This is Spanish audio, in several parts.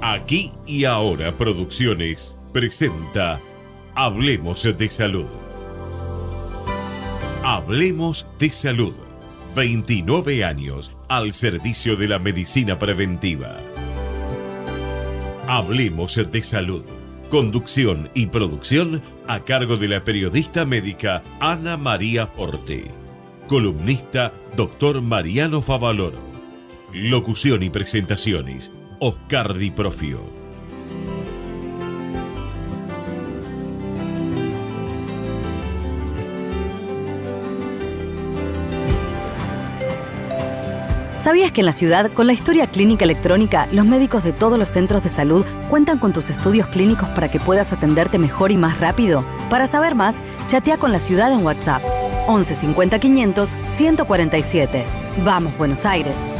Aquí y Ahora Producciones presenta Hablemos de Salud. Hablemos de Salud. 29 años al servicio de la medicina preventiva. Hablemos de Salud. Conducción y producción a cargo de la periodista médica Ana María Forte. Columnista Dr. Mariano Favaloro. Locución y presentaciones Oscar Di Profio. ¿Sabías que en la ciudad, con la historia clínica electrónica, los médicos de todos los centros de salud cuentan con tus estudios clínicos para que puedas atenderte mejor y más rápido? Para saber más, chatea con la ciudad en WhatsApp 11 50 500 147. Vamos, Buenos Aires.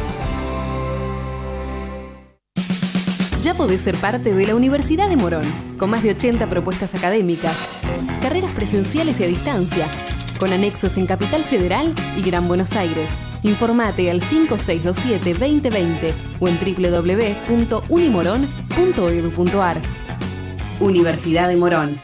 Ya podés ser parte de la Universidad de Morón, con más de 80 propuestas académicas, carreras presenciales y a distancia, con anexos en Capital Federal y Gran Buenos Aires. Informate al 5627-2020 o en www.unimoron.edu.ar. Universidad de Morón.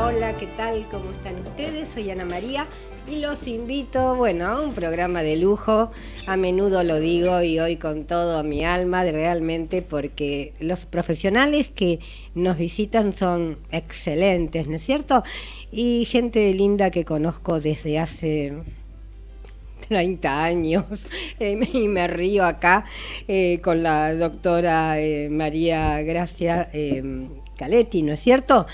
Hola, ¿qué tal? ¿Cómo están ustedes? Soy Ana María y los invito, a un programa de lujo. A menudo lo digo y hoy con todo mi alma, realmente, porque los profesionales que nos visitan son excelentes, ¿no es cierto? Y gente linda que conozco desde hace 30 años, y me río acá con la doctora María Gracia Caletti, ¿no es cierto?,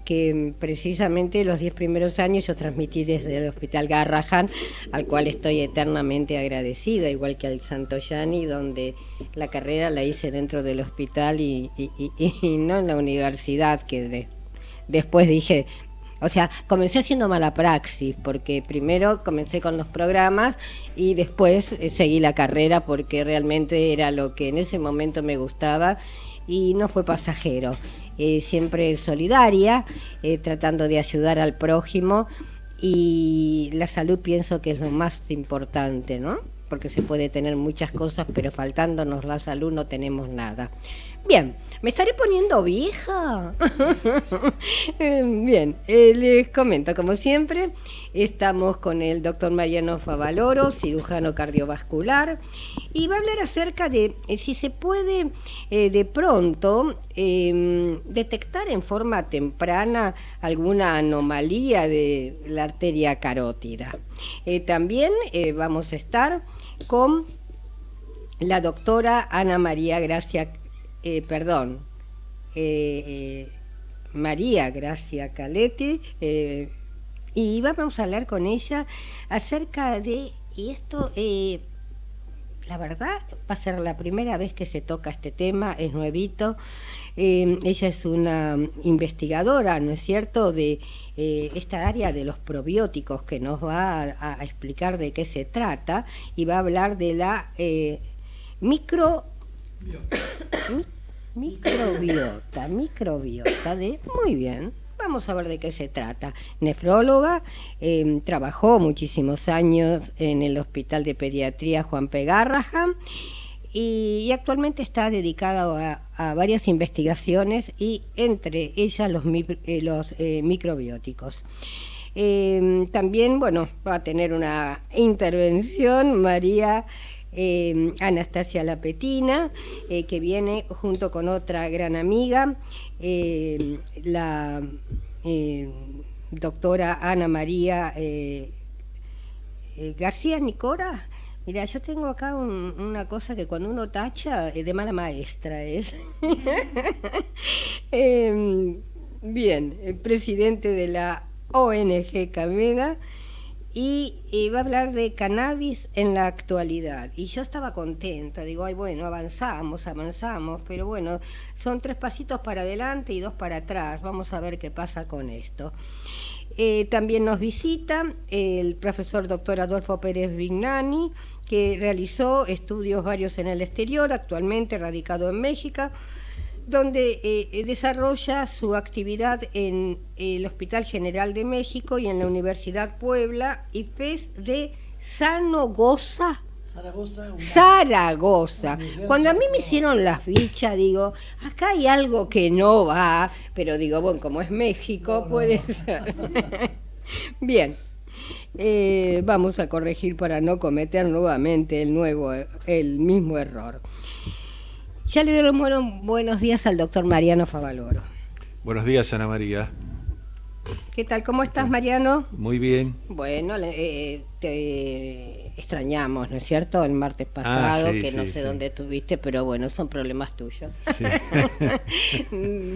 que precisamente los 10 primeros años yo transmití desde el Hospital Garrahan, al cual estoy eternamente agradecida, igual que al Santoyani, donde la carrera la hice dentro del hospital y no en la universidad, que después dije, comencé haciendo mala praxis, porque primero comencé con los programas y después seguí la carrera porque realmente era lo que en ese momento me gustaba y no fue pasajero. Siempre solidaria, tratando de ayudar al prójimo, y la salud pienso que es lo más importante, ¿no? Porque se puede tener muchas cosas, pero faltándonos la salud no tenemos nada. Bien, ¿me estaré poniendo vieja? Bien, les comento, como siempre, estamos con el doctor Mariano Favaloro, cirujano cardiovascular, y va a hablar acerca de si se puede de pronto detectar en forma temprana alguna anomalía de la arteria carótida. También vamos a estar con la doctora Ana María Gracia María Gracia Caletti, y vamos a hablar con ella acerca de, y esto la verdad va a ser la primera vez que se toca este tema, es nuevito. Ella es una investigadora, ¿no es cierto?, de esta área de los probióticos, que nos va a explicar de qué se trata, y va a hablar de la microbiota muy bien, vamos a ver de qué se trata. Nefróloga, trabajó muchísimos años en el Hospital de Pediatría Juan P. Garrahan y actualmente está dedicada a varias investigaciones, y entre ellas los microbióticos. También, va a tener una intervención María Anastasia Lapetina, que viene junto con otra gran amiga, la doctora Ana María García Nicora. Mira, yo tengo acá una cosa que cuando uno tacha de mala maestra es. Bien, el presidente de la ONG Camega, y va a hablar de cannabis en la actualidad. Y yo estaba contenta, digo, ay, bueno, avanzamos, pero bueno, son 3 pasitos para adelante y 2 para atrás, vamos a ver qué pasa con esto. También nos visita el profesor doctor Adolfo Pérez Vignani, que realizó estudios varios en el exterior, actualmente radicado en México, donde desarrolla su actividad en el Hospital General de México y en la Universidad Puebla y FES de Zaragoza. Cuando a mí me hicieron las fichas, digo, acá hay algo que no va, pero digo, bueno, como es México, puede ser. Bien, vamos a corregir para no cometer nuevamente el mismo error. Ya le doy los buenos días al doctor Mariano Favaloro. Buenos días, Ana María. ¿Qué tal? ¿Cómo estás, Mariano? Muy bien. Bueno, te extrañamos, ¿no es cierto? El martes pasado, no sé dónde estuviste, pero bueno, son problemas tuyos. Sí.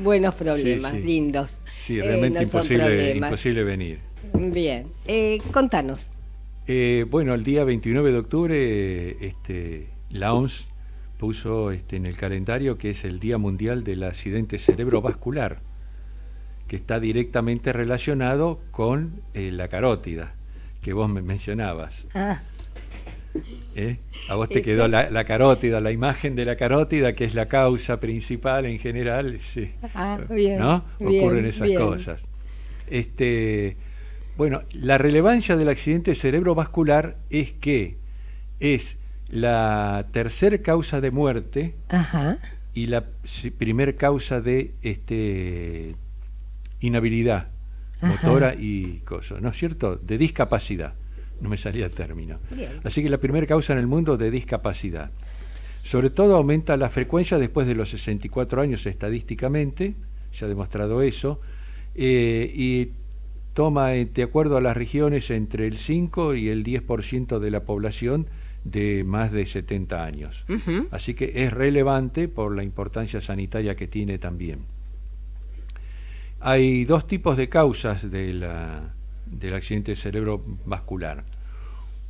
Buenos problemas, lindos. Sí, realmente imposible venir. Bien, contanos. Bueno, el día 29 de octubre la OMS puso en el calendario que es el Día Mundial del Accidente Cerebrovascular, que está directamente relacionado con la carótida, que vos me mencionabas. A vos te quedó la carótida, la imagen de la carótida, que es la causa principal en general, sí. Bien, ¿no? Bien, ocurren esas cosas. Bueno, la relevancia del accidente cerebrovascular es que es la tercera causa de muerte. Ajá. Y la primer causa de inhabilidad motora y cosas, ¿no es cierto? De discapacidad, no me salía el término. Bien. Así que la primera causa en el mundo de discapacidad. Sobre todo aumenta la frecuencia después de los 64 años estadísticamente, se ha demostrado eso, y toma, de acuerdo a las regiones, entre el 5 y el 10% de la población de más de 70 años. Uh-huh. Así que es relevante por la importancia sanitaria que tiene también. Hay 2 tipos de causas del accidente cerebrovascular.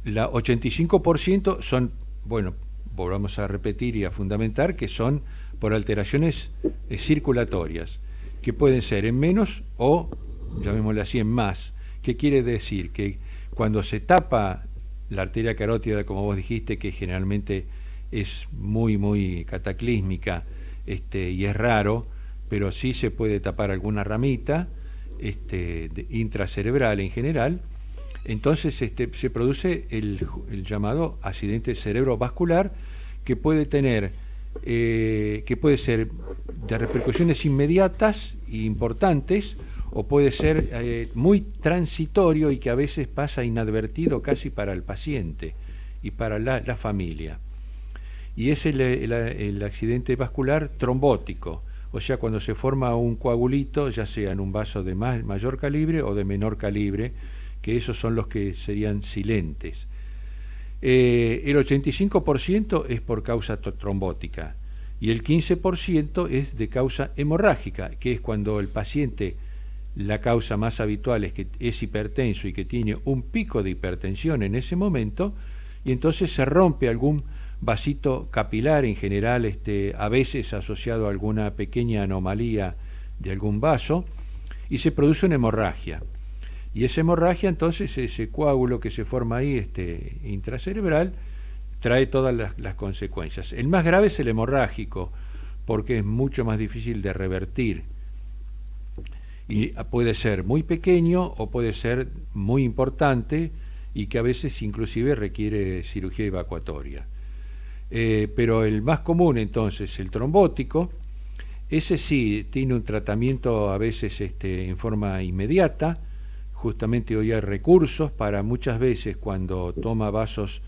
La 85% son, bueno, volvamos a repetir y a fundamentar, que son por alteraciones circulatorias, que pueden ser en menos o, llamémosle así, en más. ¿Qué quiere decir? Que cuando se tapa la arteria carótida, como vos dijiste, que generalmente es muy cataclísmica y es raro, pero sí se puede tapar alguna ramita intracerebral en general, entonces se produce el llamado accidente cerebrovascular, que puede tener que puede ser de repercusiones inmediatas e importantes, o puede ser muy transitorio y que a veces pasa inadvertido casi para el paciente y para la familia. Y es el accidente vascular trombótico, o sea, cuando se forma un coagulito, ya sea en un vaso de mayor calibre o de menor calibre, que esos son los que serían silentes. El 85% es por causa trombótica y el 15% es de causa hemorrágica, que es cuando el paciente, la causa más habitual es que es hipertenso y que tiene un pico de hipertensión en ese momento, y entonces se rompe algún vasito capilar, en general a veces asociado a alguna pequeña anomalía de algún vaso, y se produce una hemorragia. Y esa hemorragia, entonces, ese coágulo que se forma ahí intracerebral, trae todas las consecuencias. El más grave es el hemorrágico, porque es mucho más difícil de revertir. Y puede ser muy pequeño o puede ser muy importante, y que a veces inclusive requiere cirugía evacuatoria. Pero el más común, entonces, el trombótico, ese sí tiene un tratamiento a veces en forma inmediata. Justamente hoy hay recursos para, muchas veces cuando toma vasos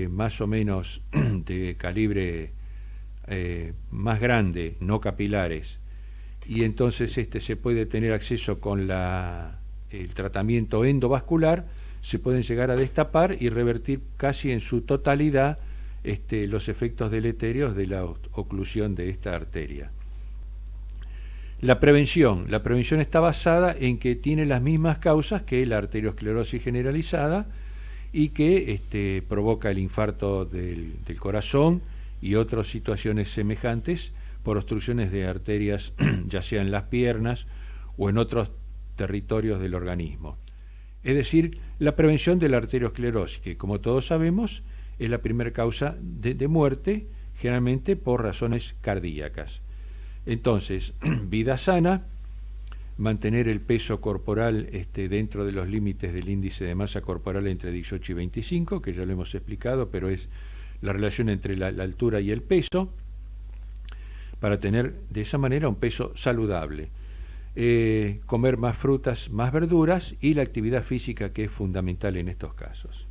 más o menos de calibre más grande, no capilares, y entonces se puede tener acceso con el tratamiento endovascular, se pueden llegar a destapar y revertir casi en su totalidad los efectos deleterios de la oclusión de esta arteria. La prevención está basada en que tiene las mismas causas que la arteriosclerosis generalizada y que provoca el infarto del corazón y otras situaciones semejantes por obstrucciones de arterias, ya sea en las piernas o en otros territorios del organismo. Es decir, la prevención de la arteriosclerosis, que como todos sabemos es la primera causa de muerte, generalmente por razones cardíacas. Entonces, vida sana, mantener el peso corporal dentro de los límites del índice de masa corporal entre 18 y 25, que ya lo hemos explicado, pero es la relación entre la altura y el peso, para tener de esa manera un peso saludable. Comer más frutas, más verduras y la actividad física, que es fundamental en estos casos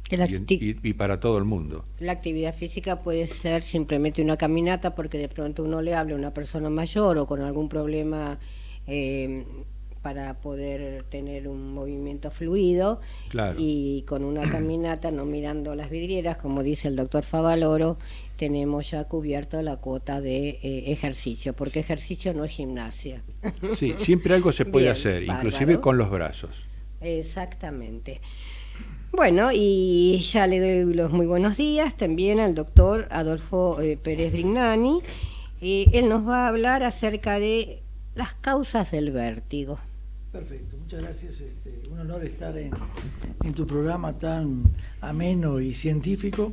y para todo el mundo. La actividad física puede ser simplemente una caminata, porque de pronto uno le habla a una persona mayor o con algún problema para poder tener un movimiento fluido, claro. Y con una caminata, no mirando las vidrieras, como dice el doctor Favaloro, tenemos ya cubierto la cuota de ejercicio, porque ejercicio no es gimnasia. Sí, siempre algo se puede Bien, hacer, bárbaro. inclusive con los brazos. Exactamente. Bueno, y ya le doy los muy buenos días también al doctor Adolfo Pérez Brignani. Él nos va a hablar acerca de las causas del vértigo. Perfecto, muchas gracias. Un honor estar en tu programa tan ameno y científico.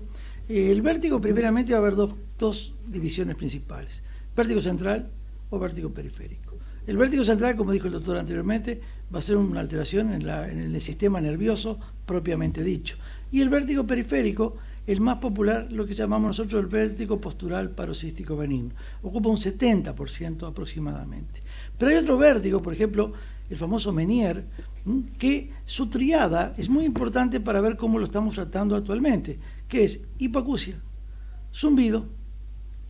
El vértigo, primeramente, va a haber dos divisiones principales: vértigo central o vértigo periférico. El vértigo central, como dijo el doctor anteriormente, va a ser una alteración en el sistema nervioso propiamente dicho. Y el vértigo periférico, el más popular, lo que llamamos nosotros el vértigo postural paroxístico benigno, ocupa un 70% aproximadamente. Pero hay otro vértigo, por ejemplo, el famoso Meniere, que su triada es muy importante para ver cómo lo estamos tratando actualmente, que es hipoacusia, zumbido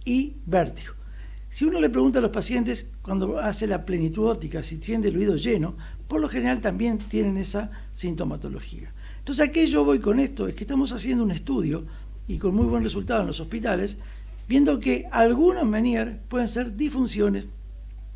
y vértigo. Si uno le pregunta a los pacientes cuando hace la plenitud óptica si tiene el oído lleno, por lo general también tienen esa sintomatología. Entonces, ¿a qué yo voy con esto? Es que estamos haciendo un estudio, y con muy buen resultado en los hospitales, viendo que algunos Meniere pueden ser disfunciones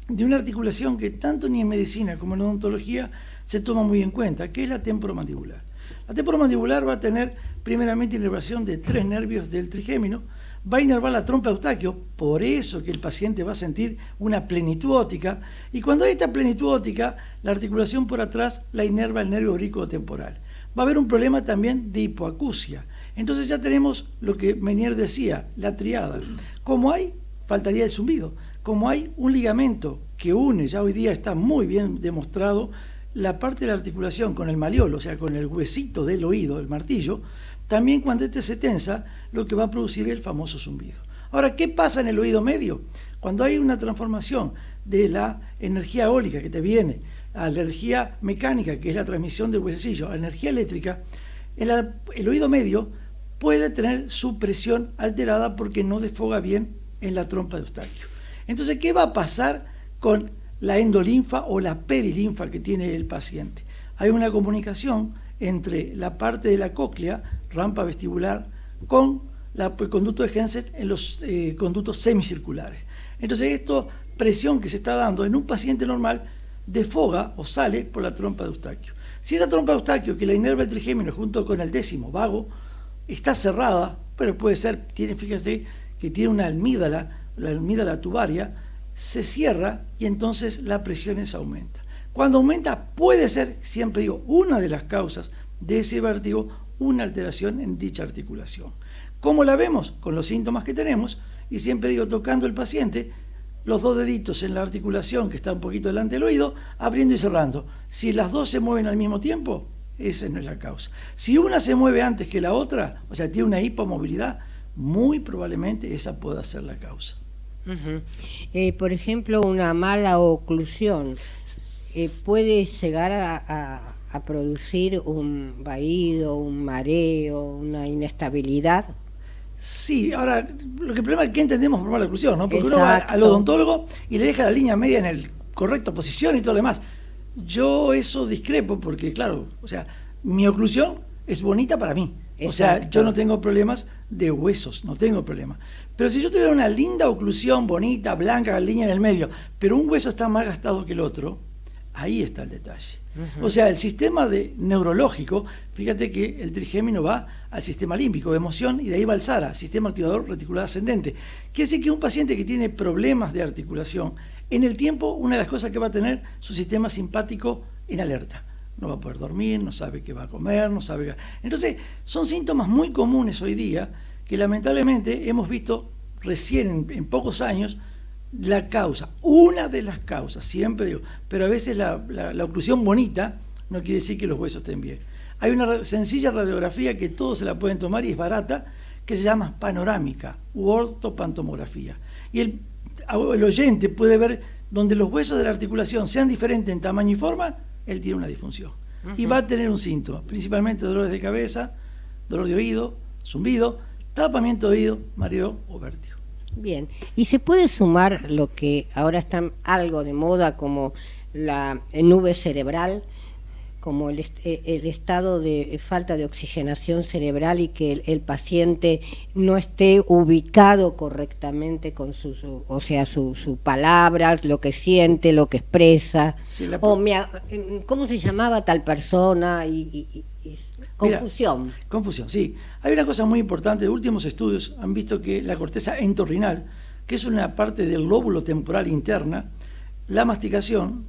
de una articulación que tanto ni en medicina como en odontología se toma muy en cuenta, que es la temporomandibular. La temporomandibular va a tener primeramente inervación de 3 nervios del trigémino, va a inervar la trompa de Eustaquio, por eso que el paciente va a sentir una plenitud óptica, y cuando hay esta plenitud óptica, la articulación por atrás la inerva el nervio aurículo-temporal. Va a haber un problema también de hipoacusia. Entonces ya tenemos lo que Meniere decía, la triada. Como hay, faltaría el zumbido. Como hay un ligamento que une, ya hoy día está muy bien demostrado, la parte de la articulación con el maleolo, o sea, con el huesito del oído, el martillo, también cuando este se tensa, lo que va a producir es el famoso zumbido. Ahora, ¿qué pasa en el oído medio? Cuando hay una transformación de la energía eólica que te viene a la energía mecánica, que es la transmisión del huesecillo, a la energía eléctrica, el oído medio puede tener su presión alterada porque no desfoga bien en la trompa de Eustaquio. Entonces, ¿qué va a pasar con la endolinfa o la perilinfa que tiene el paciente? Hay una comunicación entre la parte de la cóclea, rampa vestibular, con el conducto de Henset en los conductos semicirculares. Entonces, esta presión que se está dando en un paciente normal desfoga o sale por la trompa de Eustaquio. Si esa trompa de Eustaquio, que la inerva el trigémino junto con el décimo vago, está cerrada, pero puede ser, fíjate que tiene una almídala, la almídala tubaria, se cierra y entonces la presión aumenta. Cuando aumenta puede ser, siempre digo, una de las causas de ese vértigo, una alteración en dicha articulación. ¿Cómo la vemos? Con los síntomas que tenemos, y siempre digo, tocando el paciente, los 2 deditos en la articulación que está un poquito delante del oído, abriendo y cerrando. Si las 2 se mueven al mismo tiempo, esa no es la causa. Si una se mueve antes que la otra, o sea, tiene una hipomovilidad, muy probablemente esa pueda ser la causa. Por ejemplo, una mala oclusión puede llegar a producir un vaído, un mareo, una inestabilidad. Sí, ahora, lo que el problema es que entendemos por mala oclusión, ¿no? Porque Exacto. Uno va al odontólogo y le deja la línea media en el correcta posición y todo lo demás. Yo eso discrepo porque, claro, o sea, mi oclusión es bonita para mí. O sea, Exacto. yo no tengo problemas de huesos, no tengo problema. Pero si yo tuviera una linda oclusión, bonita, blanca, línea en el medio, pero un hueso está más gastado que el otro, ahí está el detalle. O sea, el sistema neurológico, fíjate que el trigémino va al sistema límbico de emoción y de ahí va al SARA, sistema activador reticular ascendente. Quiere decir que un paciente que tiene problemas de articulación, en el tiempo una de las cosas que va a tener su sistema simpático en alerta. No va a poder dormir, no sabe qué va a comer, no sabe qué... Entonces, son síntomas muy comunes hoy día que lamentablemente hemos visto recién en pocos años la causa, una de las causas, siempre digo, pero a veces la oclusión bonita no quiere decir que los huesos estén bien. Hay una sencilla radiografía que todos se la pueden tomar y es barata, que se llama panorámica u ortopantomografía. Y el oyente puede ver donde los huesos de la articulación sean diferentes en tamaño y forma, él tiene una disfunción. Y va a tener un síntoma, principalmente dolores de cabeza, dolor de oído, zumbido, tapamiento de oído, mareo o vértigo. Bien, y se puede sumar lo que ahora está algo de moda como la nube cerebral, como el estado de falta de oxigenación cerebral y que el paciente no esté ubicado correctamente con sus palabras, lo que siente, lo que expresa, Sí, ¿cómo se llamaba tal persona? Confusión. Mira, confusión, sí. Hay una cosa muy importante, últimos estudios han visto que la corteza entorrinal, que es una parte del lóbulo temporal interna, la masticación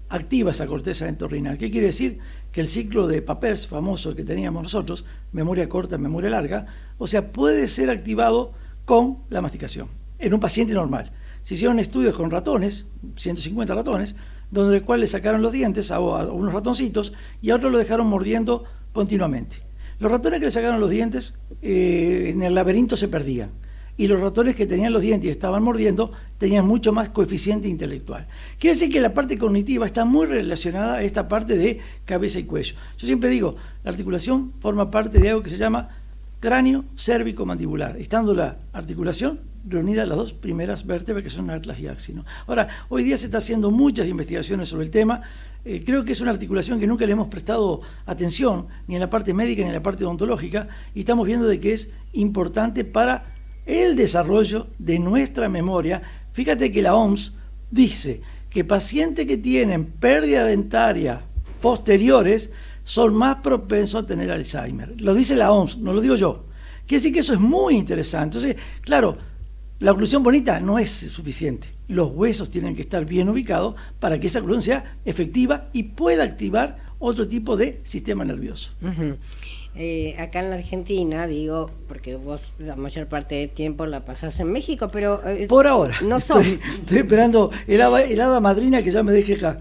activa esa corteza entorrinal. ¿Qué quiere decir? Que el ciclo de Papers famoso que teníamos nosotros, memoria corta, memoria larga, o sea, puede ser activado con la masticación, en un paciente normal. Se hicieron estudios con ratones, 150 ratones, donde el cual le sacaron los dientes a unos ratoncitos y a otros lo dejaron mordiendo continuamente. Los ratones que le sacaron los dientes en el laberinto se perdían, y los ratones que tenían los dientes y estaban mordiendo tenían mucho más coeficiente intelectual. Quiere decir que la parte cognitiva está muy relacionada a esta parte de cabeza y cuello. Yo siempre digo, la articulación forma parte de algo que se llama cráneo cérvico-mandibular, estando la articulación reunida las dos primeras vértebras que son atlas y axis, ¿no? Ahora, hoy día se está haciendo muchas investigaciones sobre el tema. Creo que es una articulación que nunca le hemos prestado atención, ni en la parte médica ni en la parte odontológica, y estamos viendo de que es importante para el desarrollo de nuestra memoria. Fíjate que la OMS dice que pacientes que tienen pérdida dentaria posteriores son más propensos a tener Alzheimer. Lo dice la OMS, no lo digo yo. Quiere decir que eso es muy interesante. Entonces, claro, la oclusión bonita no es suficiente. Los huesos tienen que estar bien ubicados para que esa oclusión sea efectiva y pueda activar otro tipo de sistema nervioso. Acá en la Argentina, digo, porque vos la mayor parte del tiempo la pasás en México, pero... por ahora. No estoy esperando el hada madrina que ya me deje acá.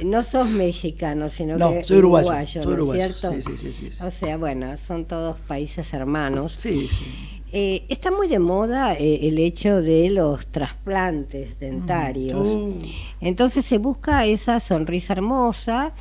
No sos mexicano, sino no, que soy uruguayo, ¿no es cierto? Sí. O sea, bueno, son todos países hermanos. Sí. Está muy de moda el hecho de los trasplantes dentarios. Entonces se busca esa sonrisa hermosa,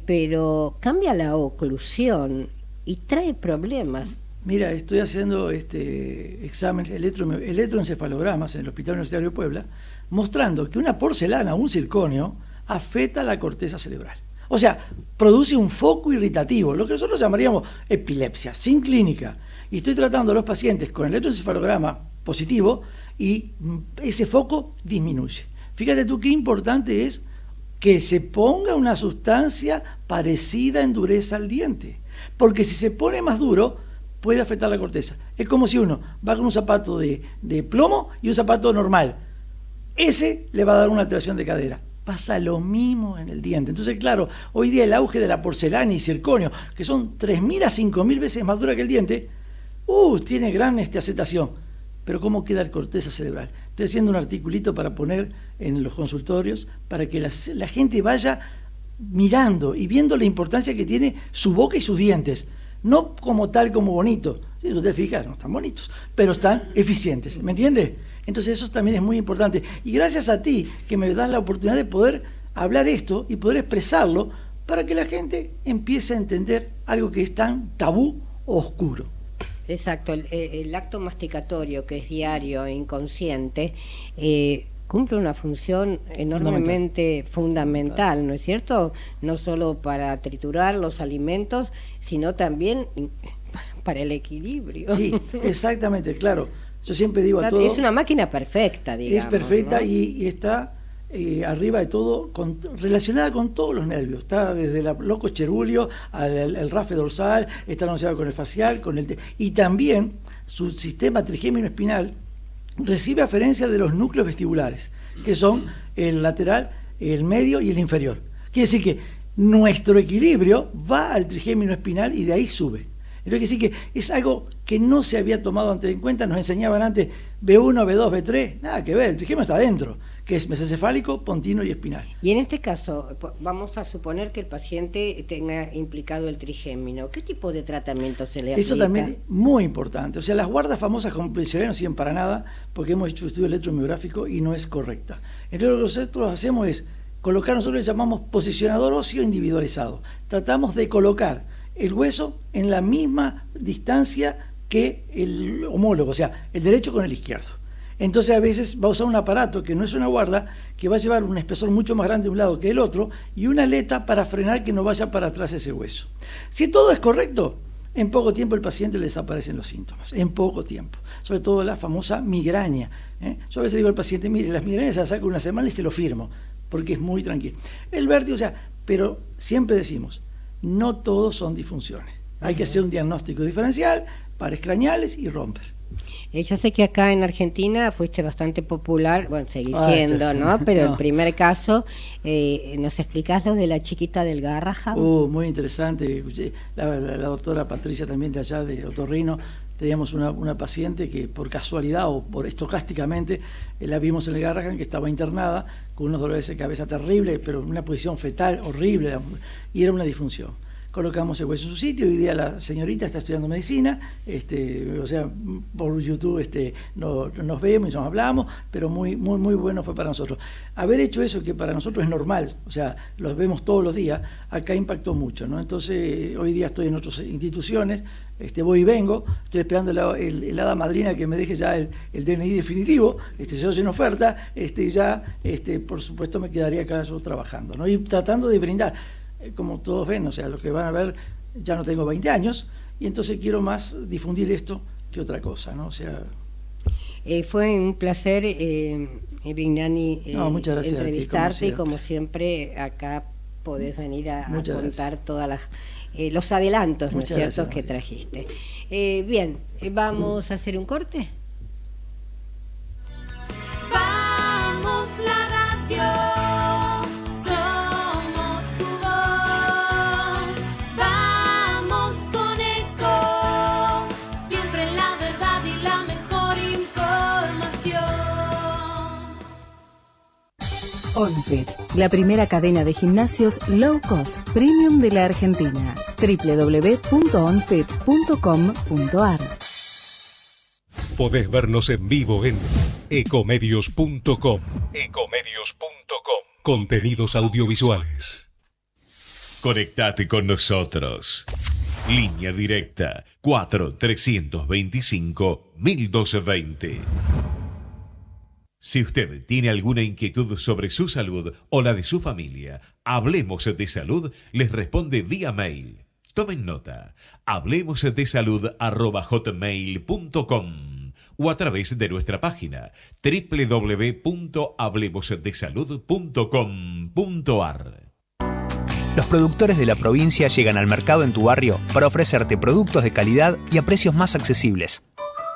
pero cambia la oclusión y trae problemas. Mira, estoy haciendo exámenes electroencefalogramas en el Hospital Universitario de Puebla, mostrando que una porcelana o un circonio afecta la corteza cerebral. O sea, produce un foco irritativo, lo que nosotros llamaríamos epilepsia, sin clínica. Y estoy tratando a los pacientes con el electroencefalograma positivo y ese foco disminuye. Fíjate tú qué importante es que se ponga una sustancia parecida en dureza al diente, porque si se pone más duro puede afectar la corteza. Es como si uno va con un zapato de plomo y un zapato normal. Ese le va a dar una alteración de cadera. Pasa lo mismo en el diente. Entonces, claro, hoy día el auge de la porcelana y circonio, que son 3.000 a 5.000 veces más dura que el diente, tiene gran aceptación. Pero ¿cómo queda la corteza cerebral? Estoy haciendo un articulito para poner en los consultorios para que la gente vaya mirando y viendo la importancia que tiene su boca y sus dientes. No como tal, como bonito. Si usted fija, no están bonitos, pero están eficientes. ¿Me entiende? Entonces eso también es muy importante. Y gracias a ti que me das la oportunidad de poder hablar esto y poder expresarlo para que la gente empiece a entender algo que es tan tabú o oscuro. Exacto, el acto masticatorio, que es diario e inconsciente, cumple una función enormemente fundamental, ¿no es cierto? No solo para triturar los alimentos, sino también para el equilibrio. Sí, exactamente, claro. Yo siempre digo a todos... Es una máquina perfecta, digamos. Es perfecta, ¿no? y está arriba de todo, relacionada con todos los nervios. Está desde el locus ceruleo al rafe dorsal, está asociado con el facial, y también su sistema trigémino espinal recibe aferencia de los núcleos vestibulares, que son el lateral, el medio y el inferior. Quiere decir que nuestro equilibrio va al trigémino espinal y de ahí sube. Quiere decir que es algo que no se había tomado antes en cuenta. Nos enseñaban antes B1, B2, B3, nada que ver, el trigémino está adentro, que es mesocefálico, pontino y espinal. Y en este caso, vamos a suponer que el paciente tenga implicado el trigémino. ¿Qué tipo de tratamiento se le aplica? Eso también es muy importante. O sea, las guardas famosas convencionales no sirven para nada, porque hemos hecho estudio electromiográfico y no es correcta. Entonces lo que nosotros hacemos es colocar, nosotros le llamamos posicionador óseo individualizado. Tratamos de colocar el hueso en la misma distancia que el homólogo, o sea, el derecho con el izquierdo. Entonces a veces va a usar un aparato que no es una guarda, que va a llevar un espesor mucho más grande de un lado que del otro, y una aleta para frenar que no vaya para atrás ese hueso. Si todo es correcto, en poco tiempo el paciente le desaparecen los síntomas, en poco tiempo. Sobre todo la famosa migraña. Yo a veces digo al paciente, mire, las migrañas se las saco una semana y se lo firmo, porque es muy tranquilo. El vértigo, o sea, pero siempre decimos, no todos son disfunciones. Hay que hacer un diagnóstico diferencial, pares craneales y romper. Yo sé que acá en Argentina fuiste bastante popular, bueno, seguís siendo, ¿no? Pero no. El primer caso, ¿nos explicás lo de la chiquita del Garrahan? Muy interesante. La doctora Patricia también de allá, de Otorrino, teníamos una paciente que por casualidad o por estocásticamente la vimos en el Garrahan, que estaba internada con unos dolores de cabeza terribles, pero en una posición fetal horrible, y era una disfunción. Colocamos el hueso en su sitio, y hoy día la señorita está estudiando medicina, o sea, por YouTube nos vemos y nos hablamos, pero muy bueno fue para nosotros. Haber hecho eso, que para nosotros es normal, o sea, los vemos todos los días, acá impactó mucho, ¿no? Entonces, hoy día estoy en otras instituciones, voy y vengo, estoy esperando el hada madrina que me deje ya el DNI definitivo, se oye en oferta, por supuesto me quedaría acá yo trabajando, ¿no? Y tratando de brindar, como todos ven, o sea, los que van a ver, ya no tengo 20 años, y entonces quiero más difundir esto que otra cosa, ¿no? O sea... fue un placer, Vignani, entrevistarte, y como siempre, acá podés venir a contar todas los adelantos, ¿no es cierto?, que trajiste. Bien, ¿vamos a hacer un corte? Vamos la radio. OnFit, la primera cadena de gimnasios low cost premium de la Argentina. www.onfit.com.ar. Podés vernos en vivo en ecomedios.com. Contenidos audiovisuales. Conectate con nosotros. Línea directa 4-325-1220. Si usted tiene alguna inquietud sobre su salud o la de su familia, Hablemos de Salud les responde vía mail. Tomen nota, hablemosdesalud@hotmail.com o a través de nuestra página www.hablemosdesalud.com.ar. Los productores de la provincia llegan al mercado en tu barrio para ofrecerte productos de calidad y a precios más accesibles.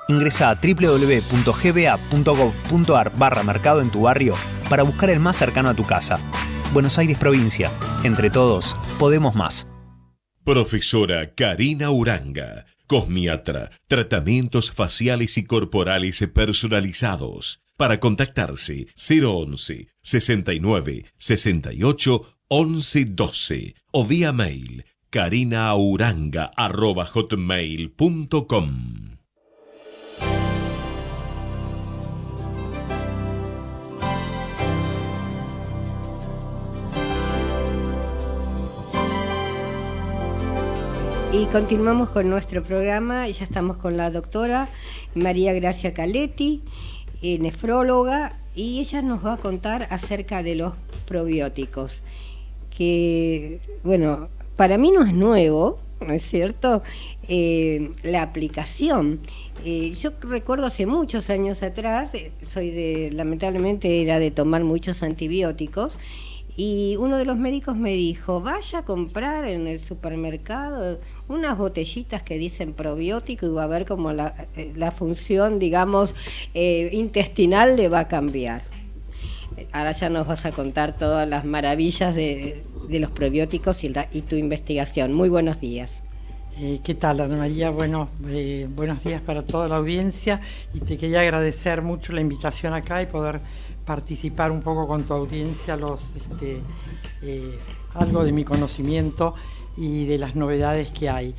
Ingresa a www.gba.gov.ar/mercado en tu barrio para buscar el más cercano a tu casa. Buenos Aires Provincia. Entre todos, podemos más. Profesora Karina Uranga, cosmiatra, tratamientos faciales y corporales personalizados. Para contactarse 011 69 68 11 12 o vía mail karinauranga@hotmail.com. Y continuamos con nuestro programa, y ya estamos con la doctora María Gracia Caletti, nefróloga, y ella nos va a contar acerca de los probióticos, que, bueno, para mí no es nuevo, ¿no es cierto? La aplicación. Yo recuerdo hace muchos años atrás, lamentablemente era de tomar muchos antibióticos, y uno de los médicos me dijo, vaya a comprar en el supermercado unas botellitas que dicen probiótico y va a ver cómo la función, digamos, intestinal le va a cambiar. Ahora ya nos vas a contar todas las maravillas de los probióticos y tu investigación. Muy buenos días. ¿Qué tal, Ana María? Bueno, buenos días para toda la audiencia, y te quería agradecer mucho la invitación acá y poder participar un poco con tu audiencia, algo de mi conocimiento y de las novedades que hay.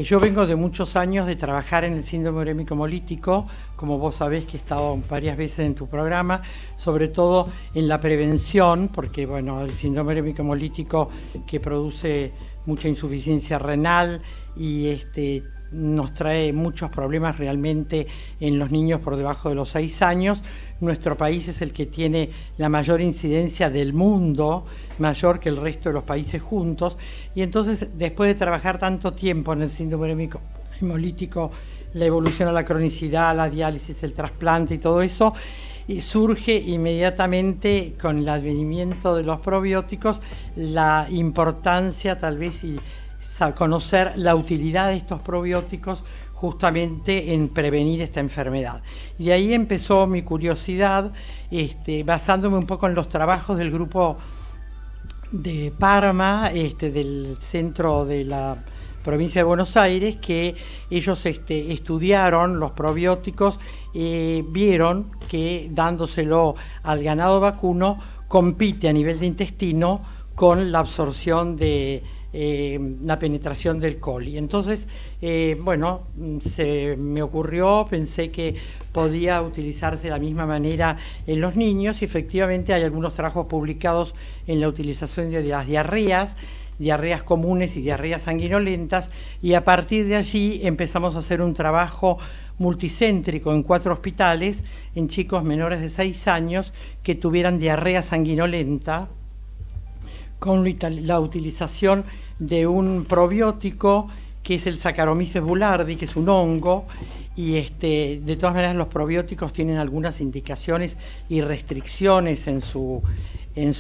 Yo vengo de muchos años de trabajar en el síndrome urémico hemolítico, como vos sabés que he estado varias veces en tu programa, sobre todo en la prevención, porque bueno, el síndrome urémico hemolítico que produce mucha insuficiencia renal y nos trae muchos problemas realmente en los niños por debajo de los 6 años. Nuestro país es el que tiene la mayor incidencia del mundo, mayor que el resto de los países juntos, y entonces después de trabajar tanto tiempo en el síndrome urémico hemolítico, la evolución a la cronicidad, la diálisis, el trasplante y todo eso, surge inmediatamente con el advenimiento de los probióticos la importancia tal vez y conocer la utilidad de estos probióticos justamente en prevenir esta enfermedad. Y de ahí empezó mi curiosidad, basándome un poco en los trabajos del grupo de Parma, del centro de la provincia de Buenos Aires, que ellos estudiaron los probióticos, vieron que dándoselo al ganado vacuno compite a nivel de intestino con la absorción de la penetración del coli. Entonces, se me ocurrió, pensé que podía utilizarse de la misma manera en los niños, y efectivamente hay algunos trabajos publicados en la utilización de las diarreas comunes y diarreas sanguinolentas, y a partir de allí empezamos a hacer un trabajo multicéntrico en 4 hospitales en chicos menores de 6 años que tuvieran diarrea sanguinolenta, con la utilización de un probiótico que es el Saccharomyces boulardii, que es un hongo, y de todas maneras los probióticos tienen algunas indicaciones y restricciones en su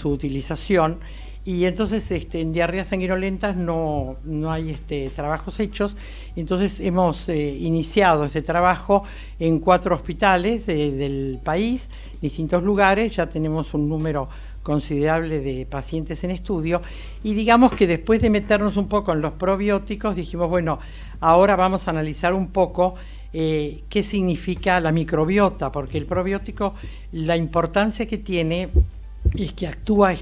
utilización, y entonces en diarreas sanguinolentas no hay trabajos hechos. Entonces hemos iniciado ese trabajo en 4 hospitales del país, distintos lugares, ya tenemos un número considerable de pacientes en estudio, y digamos que después de meternos un poco en los probióticos dijimos, bueno, ahora vamos a analizar un poco qué significa la microbiota, porque el probiótico, la importancia que tiene es que actúa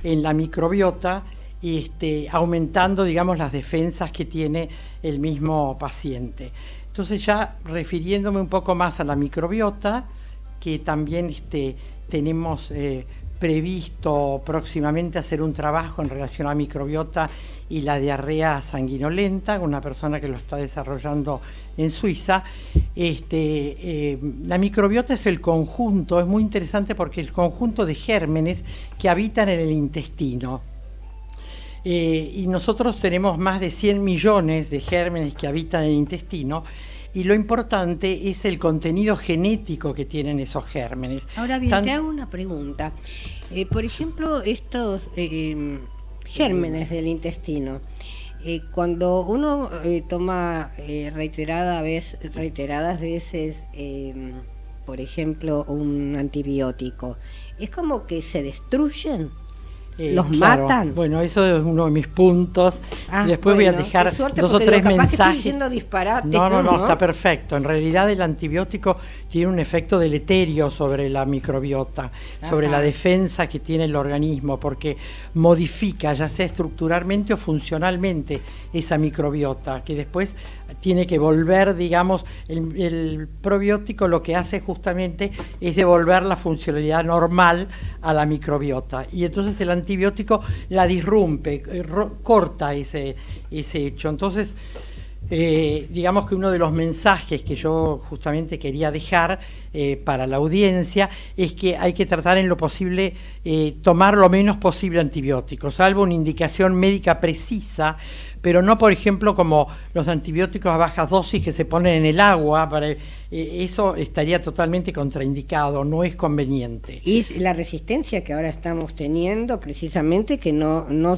en la microbiota, y aumentando, digamos, las defensas que tiene el mismo paciente. Entonces, ya refiriéndome un poco más a la microbiota, que también tenemos previsto próximamente hacer un trabajo en relación a la microbiota y la diarrea sanguinolenta, con una persona que lo está desarrollando en Suiza. La microbiota es el conjunto, es muy interesante porque el conjunto de gérmenes que habitan en el intestino. Y nosotros tenemos más de 100 millones de gérmenes que habitan en el intestino, y lo importante es el contenido genético que tienen esos gérmenes. Ahora bien, te hago una pregunta. Por ejemplo, estos gérmenes del intestino, cuando uno toma reiteradas veces, por ejemplo, un antibiótico, ¿es como que se destruyen? ¿Los claro, matan? Bueno, eso es uno de mis puntos. Después voy a dejar 2 o 3 mensajes. Que estoy diciendo disparates, no, está perfecto. En realidad el antibiótico tiene un efecto deleterio sobre la microbiota, sobre la defensa que tiene el organismo, porque modifica, ya sea estructuralmente o funcionalmente, esa microbiota, que después tiene que volver, digamos, el probiótico lo que hace justamente es devolver la funcionalidad normal a la microbiota, y entonces el antibiótico la disrumpe, corta ese hecho. Entonces digamos que uno de los mensajes que yo justamente quería dejar para la audiencia es que hay que tratar en lo posible tomar lo menos posible antibióticos, salvo una indicación médica precisa, pero no, por ejemplo, como los antibióticos a bajas dosis que se ponen en el agua, eso estaría totalmente contraindicado, no es conveniente. Y la resistencia que ahora estamos teniendo, precisamente, que no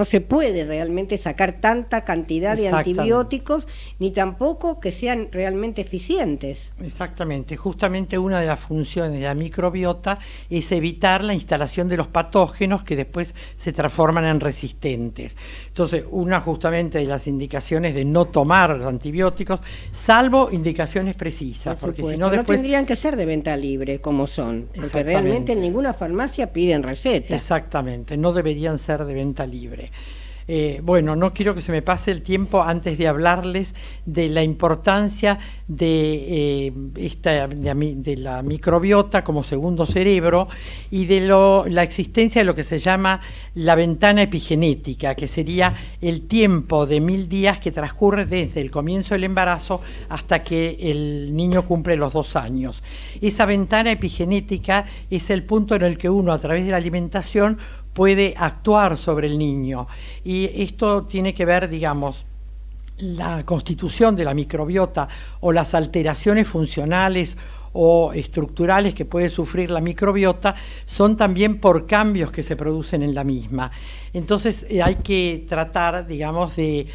se puede realmente sacar tanta cantidad de antibióticos, ni tampoco que sean realmente eficientes. Exactamente, justamente una de las funciones de la microbiota es evitar la instalación de los patógenos que después se transforman en resistentes. Entonces, una justamente de las indicaciones de no tomar los antibióticos, salvo indicaciones precisas, porque si no después... No tendrían que ser de venta libre como son, porque realmente en ninguna farmacia piden receta. Exactamente, no deberían ser de venta libre. Bueno, no quiero que se me pase el tiempo antes de hablarles de la importancia de la microbiota como segundo cerebro y de la existencia de lo que se llama la ventana epigenética, que sería el tiempo de 1000 días que transcurre desde el comienzo del embarazo hasta que el niño cumple los 2 años. Esa ventana epigenética es el punto en el que uno, a través de la alimentación, puede actuar sobre el niño, y esto tiene que ver, digamos, la constitución de la microbiota o las alteraciones funcionales o estructurales que puede sufrir la microbiota son también por cambios que se producen en la misma. Entonces hay que tratar, digamos, de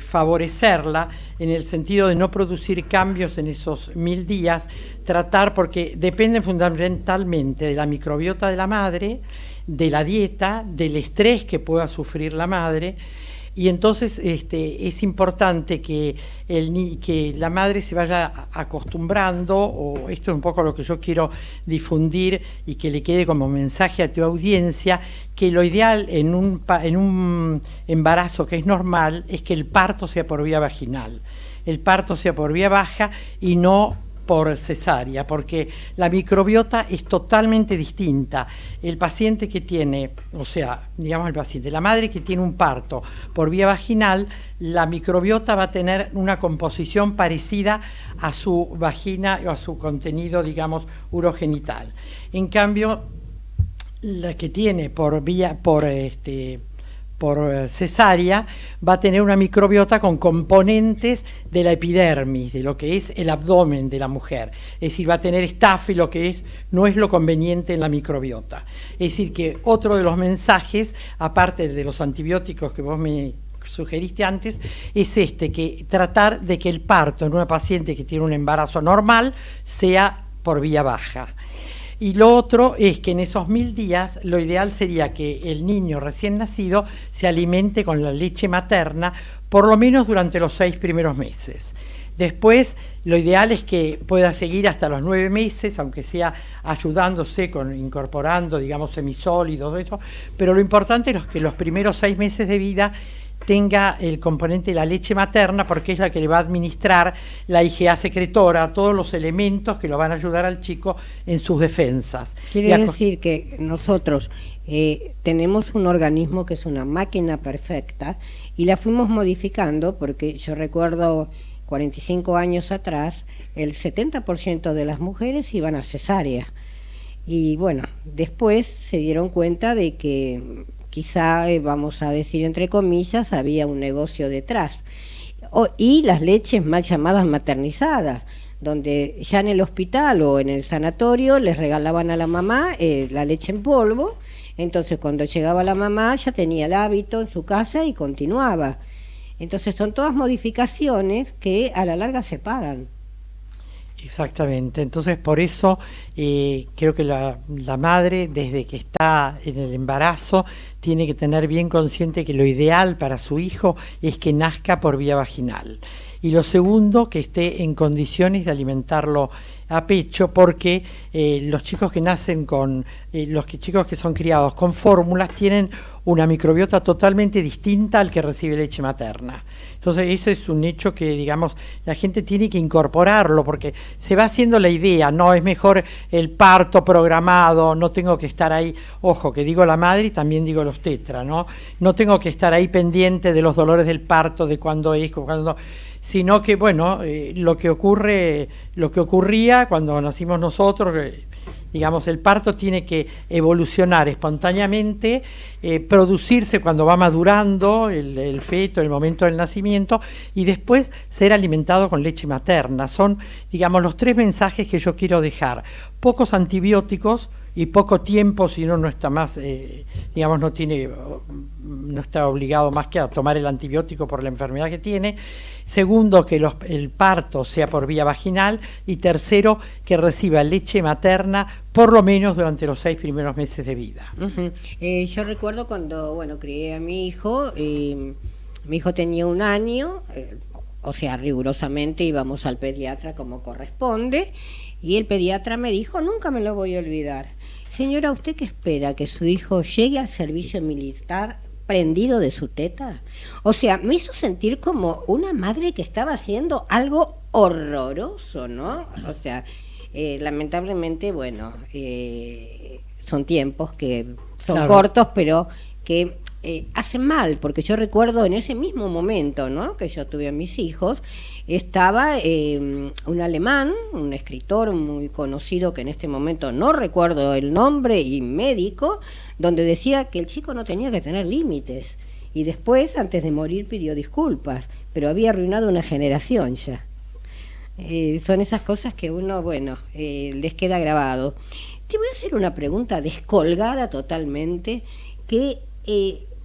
favorecerla en el sentido de no producir cambios en esos 1000 días, tratar, porque dependen fundamentalmente de la microbiota de la madre, de la dieta, del estrés que pueda sufrir la madre, y entonces es importante que la madre se vaya acostumbrando, o esto es un poco lo que yo quiero difundir y que le quede como mensaje a tu audiencia, que lo ideal en un embarazo que es normal es que el parto sea por vía vaginal, el parto sea por vía baja y no por cesárea, porque la microbiota es totalmente distinta. El paciente que tiene, o sea, digamos el paciente, la madre que tiene un parto por vía vaginal, la microbiota va a tener una composición parecida a su vagina o a su contenido, digamos, urogenital. En cambio, la que tiene por cesárea va a tener una microbiota con componentes de la epidermis, de lo que es el abdomen de la mujer. Es decir, va a tener estáfilo, que no es lo conveniente en la microbiota. Es decir, que otro de los mensajes, aparte de los antibióticos que vos me sugeriste antes, es que tratar de que el parto en una paciente que tiene un embarazo normal sea por vía baja. Y lo otro es que en esos 1000 días lo ideal sería que el niño recién nacido se alimente con la leche materna por lo menos durante los 6 primeros meses. Después lo ideal es que pueda seguir hasta los 9 meses, aunque sea ayudándose, incorporando, digamos, semisólidos, eso, pero lo importante es que los primeros 6 meses de vida tenga el componente de la leche materna, porque es la que le va a administrar la IgA secretora, todos los elementos que lo van a ayudar al chico en sus defensas. Quiere decir que nosotros tenemos un organismo que es una máquina perfecta y la fuimos modificando, porque yo recuerdo 45 años atrás, el 70% de las mujeres iban a cesárea. Y bueno, después se dieron cuenta de que quizá, vamos a decir entre comillas, había un negocio detrás. Y las leches mal llamadas maternizadas, donde ya en el hospital o en el sanatorio les regalaban a la mamá la leche en polvo. Entonces cuando llegaba la mamá ya tenía el hábito en su casa y continuaba. Entonces son todas modificaciones que a la larga se pagan. Exactamente, entonces por eso creo que la madre, desde que está en el embarazo, tiene que tener bien consciente que lo ideal para su hijo es que nazca por vía vaginal. Y lo segundo, que esté en condiciones de alimentarlo a pecho, porque los chicos que nacen chicos que son criados con fórmulas tienen una microbiota totalmente distinta al que recibe leche materna. Entonces eso es un hecho que, digamos, la gente tiene que incorporarlo, porque se va haciendo la idea, no, es mejor el parto programado, no tengo que estar ahí. Ojo, que digo la madre y también digo los tetra, ¿no? No tengo que estar ahí pendiente de los dolores del parto, de cuándo es, cuándo no, sino que, bueno, lo que ocurría cuando nacimos nosotros, digamos, el parto tiene que evolucionar espontáneamente, producirse cuando va madurando el feto, el momento del nacimiento, y después ser alimentado con leche materna. Son, digamos, los 3 mensajes que yo quiero dejar. Pocos antibióticos y poco tiempo, si uno no está más, digamos, no está obligado más que a tomar el antibiótico por la enfermedad que tiene. Segundo, que el parto sea por vía vaginal. Y tercero, que reciba leche materna por lo menos durante los 6 primeros meses de vida. Yo recuerdo cuando, crié a mi hijo, mi hijo tenía 1 año, o sea, rigurosamente íbamos al pediatra como corresponde, y el pediatra me dijo, nunca me lo voy a olvidar: señora, ¿usted qué espera? ¿Que su hijo llegue al servicio militar prendido de su teta? O sea, me hizo sentir como una madre que estaba haciendo algo horroroso, ¿no? O sea, lamentablemente, son tiempos que son cortos, pero que hacen mal, porque yo recuerdo en ese mismo momento, ¿no?, que yo tuve a mis hijos, estaba un alemán, un escritor muy conocido que en este momento no recuerdo el nombre, y médico, donde decía que el chico no tenía que tener límites, y después, antes de morir, pidió disculpas, pero había arruinado una generación ya. Son esas cosas que uno, les queda grabado. Te voy a hacer una pregunta descolgada totalmente, que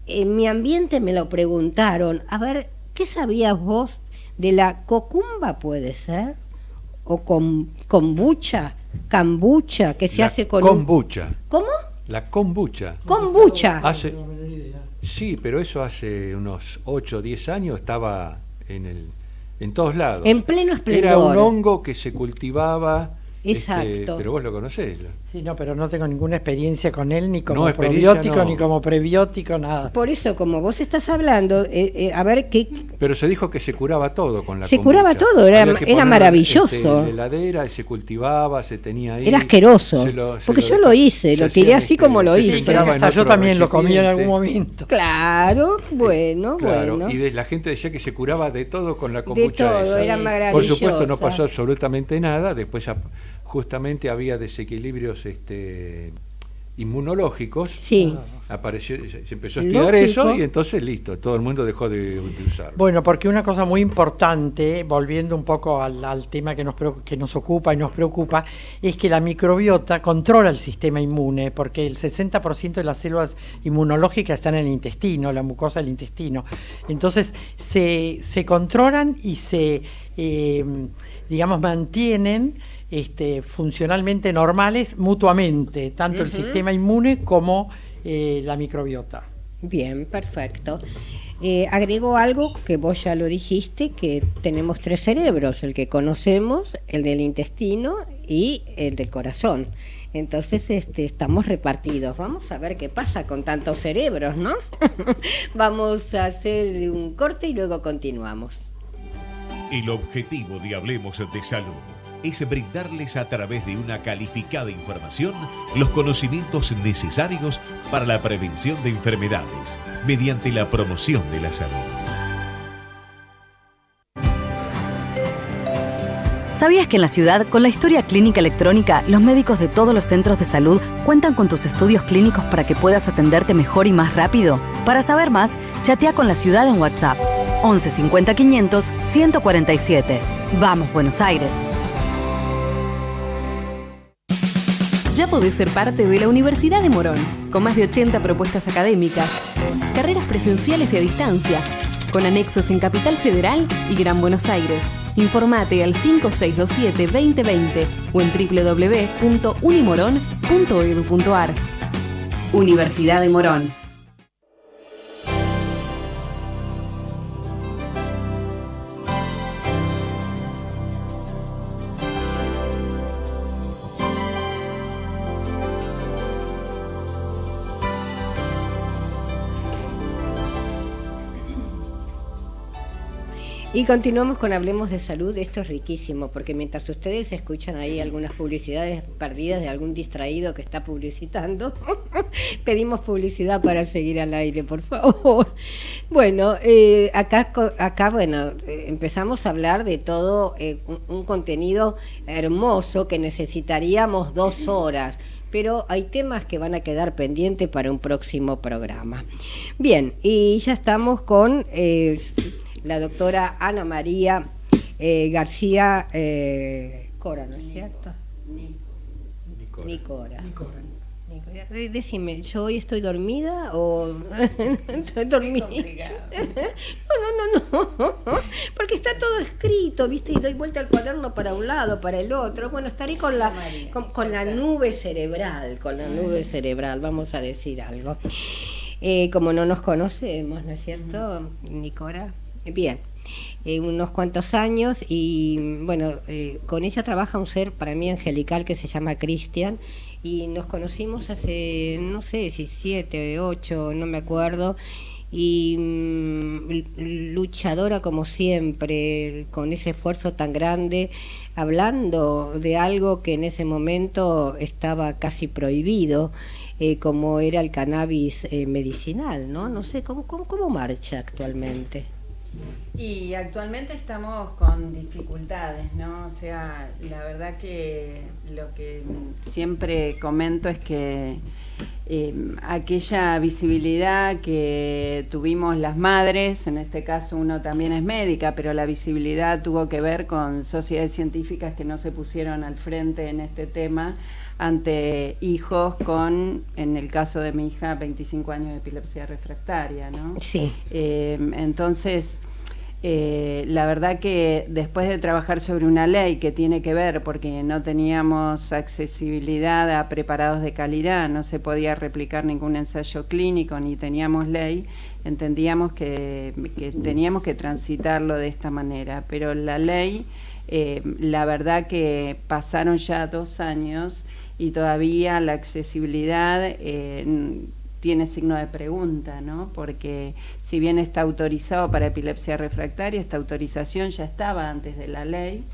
en mi ambiente me lo preguntaron. A ver, ¿qué sabías vos de la cocumba, puede ser? ¿O kombucha? ¿Cambucha? Que se hace con kombucha. ¿Cómo? La kombucha. Kombucha. Sí, pero eso hace unos 8 o 10 años estaba en todos lados. En pleno esplendor. Era un hongo que se cultivaba. Exacto. Pero vos lo conocés. Sí, no, pero no tengo ninguna experiencia con él, ni como probiótico, ni como prebiótico, nada. Por eso, como vos estás hablando, a ver qué... Pero se dijo que se curaba todo con la Se kombucha. curaba todo, era maravilloso. En la heladera, se cultivaba, se tenía ahí. Era asqueroso, porque yo lo hice, lo tiré así como lo hice. Sí, hasta yo también lo comí en algún momento. Claro, bueno. Y la gente decía que se curaba de todo con la kombucha. De todo, esa. era maravilloso. Por supuesto no pasó absolutamente nada, después justamente había desequilibrios inmunológicos. Sí. Apareció, se empezó a estudiar eso, y entonces listo, todo el mundo dejó de utilizarlo. Bueno, porque una cosa muy importante, volviendo un poco al tema que nos ocupa y nos preocupa, es que la microbiota controla el sistema inmune, porque el 60% de las células inmunológicas están en el intestino, la mucosa del intestino. Entonces se controlan y se, mantienen funcionalmente normales mutuamente, tanto el sistema inmune como la microbiota. Bien, perfecto. Agrego algo que vos ya lo dijiste, que tenemos 3 cerebros, el que conocemos, el del intestino y el del corazón. Entonces estamos repartidos. Vamos a ver qué pasa con tantos cerebros, ¿no? Vamos a hacer un corte y luego continuamos. El objetivo de Hablemos de Salud es brindarles a través de una calificada información los conocimientos necesarios para la prevención de enfermedades mediante la promoción de la salud. ¿Sabías que en la ciudad, con la historia clínica electrónica, los médicos de todos los centros de salud cuentan con tus estudios clínicos para que puedas atenderte mejor y más rápido? Para saber más, chatea con la ciudad en WhatsApp 11 50 500 147. Vamos, Buenos Aires. Ya podés ser parte de la Universidad de Morón, con más de 80 propuestas académicas, carreras presenciales y a distancia, con anexos en Capital Federal y Gran Buenos Aires. Informate al 5627-2020 o en www.unimorón.edu.ar. Universidad de Morón. Y continuamos con Hablemos de Salud. Esto es riquísimo, porque mientras ustedes escuchan ahí algunas publicidades perdidas de algún distraído que está publicitando, pedimos publicidad para seguir al aire, por favor. Bueno, acá bueno, empezamos a hablar de todo un contenido hermoso que necesitaríamos 2 horas. Pero hay temas que van a quedar pendientes para un próximo programa. Bien, y ya estamos con la doctora Ana María García Cora, ¿no es cierto? Nicora. Decime, ¿yo hoy estoy dormida o estoy dormida? No, porque está todo escrito, ¿viste? Y doy vuelta al cuaderno para un lado, para el otro. Bueno, estaré con la nube cerebral, vamos a decir algo. Como no nos conocemos, ¿no es cierto, Nicora? Bien. Unos cuantos años y bueno, con ella trabaja un ser para mí angelical que se llama Cristian y nos conocimos hace, no sé si 7, 8, no me acuerdo, y luchadora como siempre, con ese esfuerzo tan grande, hablando de algo que en ese momento estaba casi prohibido, como era el cannabis medicinal, ¿no? No sé, ¿cómo marcha actualmente? Y actualmente estamos con dificultades, ¿no? O sea, la verdad que lo que siempre comento es que aquella visibilidad que tuvimos las madres, en este caso uno también es médica, pero la visibilidad tuvo que ver con sociedades científicas que no se pusieron al frente en este tema ante hijos con, en el caso de mi hija, 25 años de epilepsia refractaria, ¿no? Sí. Entonces, la verdad que después de trabajar sobre una ley que tiene que ver, porque no teníamos accesibilidad a preparados de calidad, no se podía replicar ningún ensayo clínico, ni teníamos ley, entendíamos que teníamos que transitarlo de esta manera, pero la ley, la verdad que pasaron ya 2 años y todavía la accesibilidad tiene signo de pregunta, ¿no? Porque si bien está autorizado para epilepsia refractaria, esta autorización ya estaba antes de la ley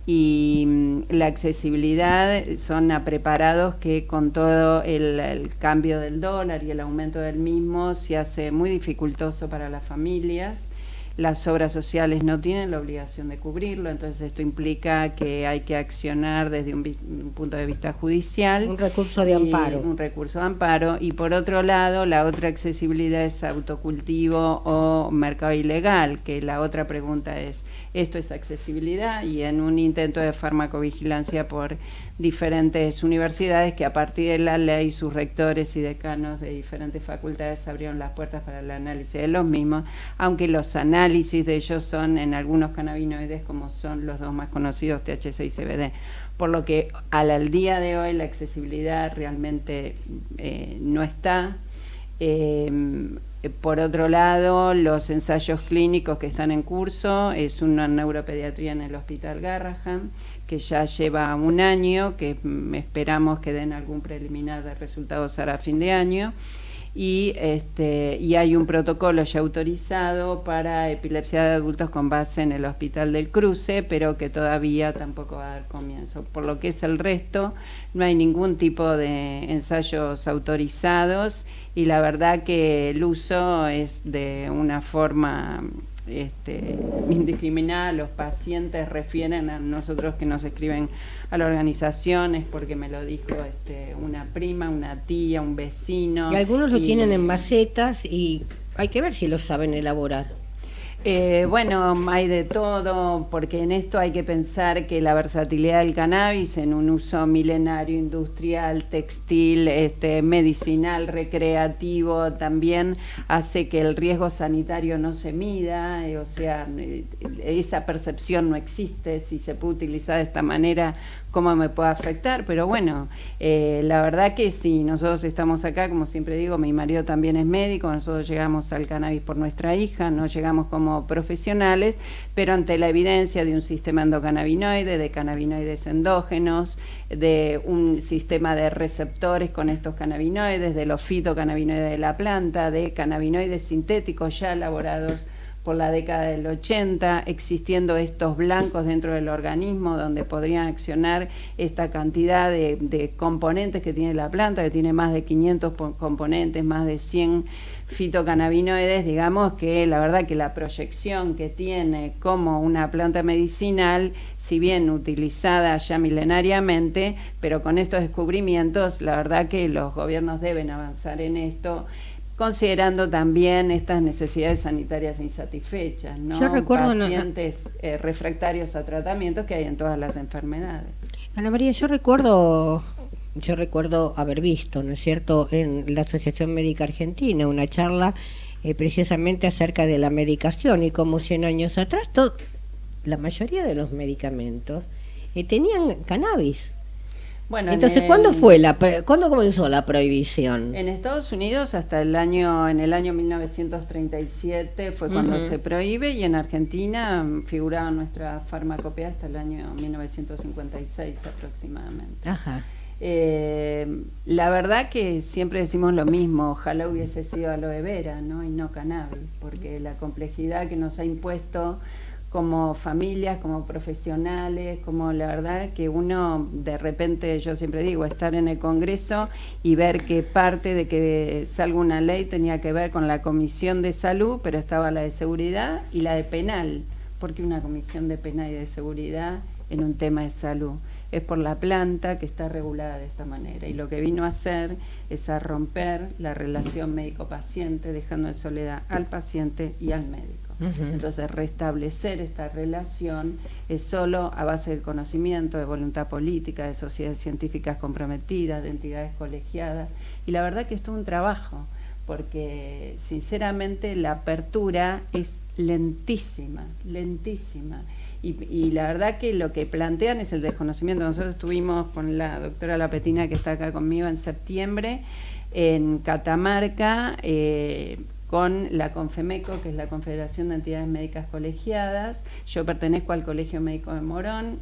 y la accesibilidad son a preparados que con todo el cambio del dólar y el aumento del mismo se hace muy dificultoso para las familias. Las obras sociales no tienen la obligación de cubrirlo, entonces esto implica que hay que accionar desde un punto de vista judicial. Un recurso de amparo. Un recurso de amparo. Y por otro lado, la otra accesibilidad es autocultivo o mercado ilegal, que la otra pregunta es, ¿esto es accesibilidad? Y en un intento de farmacovigilancia por diferentes universidades que a partir de la ley sus rectores y decanos de diferentes facultades abrieron las puertas para el análisis de los mismos, aunque los análisis de ellos son en algunos cannabinoides como son los 2 más conocidos, THC y CBD, por lo que al día de hoy la accesibilidad realmente no está. Por otro lado, los ensayos clínicos que están en curso es una neuropediatría en el Hospital Garrahan, que ya lleva 1 año, que esperamos que den algún preliminar de resultados a fin de año, y hay un protocolo ya autorizado para epilepsia de adultos con base en el Hospital del Cruce, pero que todavía tampoco va a dar comienzo. Por lo que es el resto, no hay ningún tipo de ensayos autorizados y la verdad que el uso es de una forma indiscriminada. Los pacientes refieren a nosotros que nos escriben a la organización, es porque me lo dijo una prima, una tía, un vecino. Y algunos lo tienen en macetas y hay que ver si lo saben elaborar. Bueno, hay de todo, porque en esto hay que pensar que la versatilidad del cannabis en un uso milenario, industrial, textil, medicinal, recreativo, también hace que el riesgo sanitario no se mida, o sea, esa percepción no existe, si se puede utilizar de esta manera, cómo me puede afectar, pero bueno, la verdad que sí, nosotros estamos acá, como siempre digo, mi marido también es médico, nosotros llegamos al cannabis por nuestra hija, no llegamos como profesionales, pero ante la evidencia de un sistema endocannabinoide, de cannabinoides endógenos, de un sistema de receptores con estos cannabinoides, de los fitocannabinoides de la planta, de cannabinoides sintéticos ya elaborados por la década del 80, existiendo estos blancos dentro del organismo donde podrían accionar esta cantidad de componentes que tiene la planta, que tiene más de 500 componentes, más de 100 fitocannabinoides, digamos que la verdad que la proyección que tiene como una planta medicinal, si bien utilizada ya milenariamente, pero con estos descubrimientos, la verdad que los gobiernos deben avanzar en esto, considerando también estas necesidades sanitarias insatisfechas, ¿no? Yo recuerdo pacientes refractarios a tratamientos que hay en todas las enfermedades. Ana María, yo recuerdo haber visto, ¿no es cierto?, en la Asociación Médica Argentina una charla precisamente acerca de la medicación y como 100 años atrás la mayoría de los medicamentos tenían cannabis. Bueno, entonces, ¿cuándo comenzó la prohibición? En Estados Unidos en el año 1937 fue cuando se prohíbe, y en Argentina figuraba nuestra farmacopea hasta el año 1956 aproximadamente. Ajá. La verdad que siempre decimos lo mismo, ojalá hubiese sido aloe vera, ¿no? Y no cannabis, porque la complejidad que nos ha impuesto como familias, como profesionales, como la verdad que uno de repente, yo siempre digo, estar en el Congreso y ver que parte de que salga una ley tenía que ver con la Comisión de Salud, pero estaba la de Seguridad y la de Penal, porque una comisión de Penal y de Seguridad en un tema de salud. Es por la planta que está regulada de esta manera, y lo que vino a hacer es a romper la relación médico-paciente, dejando en soledad al paciente y al médico. Entonces, restablecer esta relación es solo a base del conocimiento, de voluntad política, de sociedades científicas comprometidas, de entidades colegiadas, y la verdad que esto es un trabajo, porque sinceramente la apertura es lentísima, y la verdad que lo que plantean es el desconocimiento. Nosotros estuvimos con la doctora Lapetina, que está acá conmigo, en septiembre en Catamarca, con la CONFEMECO, que es la Confederación de Entidades Médicas Colegiadas. Yo pertenezco al Colegio Médico de Morón,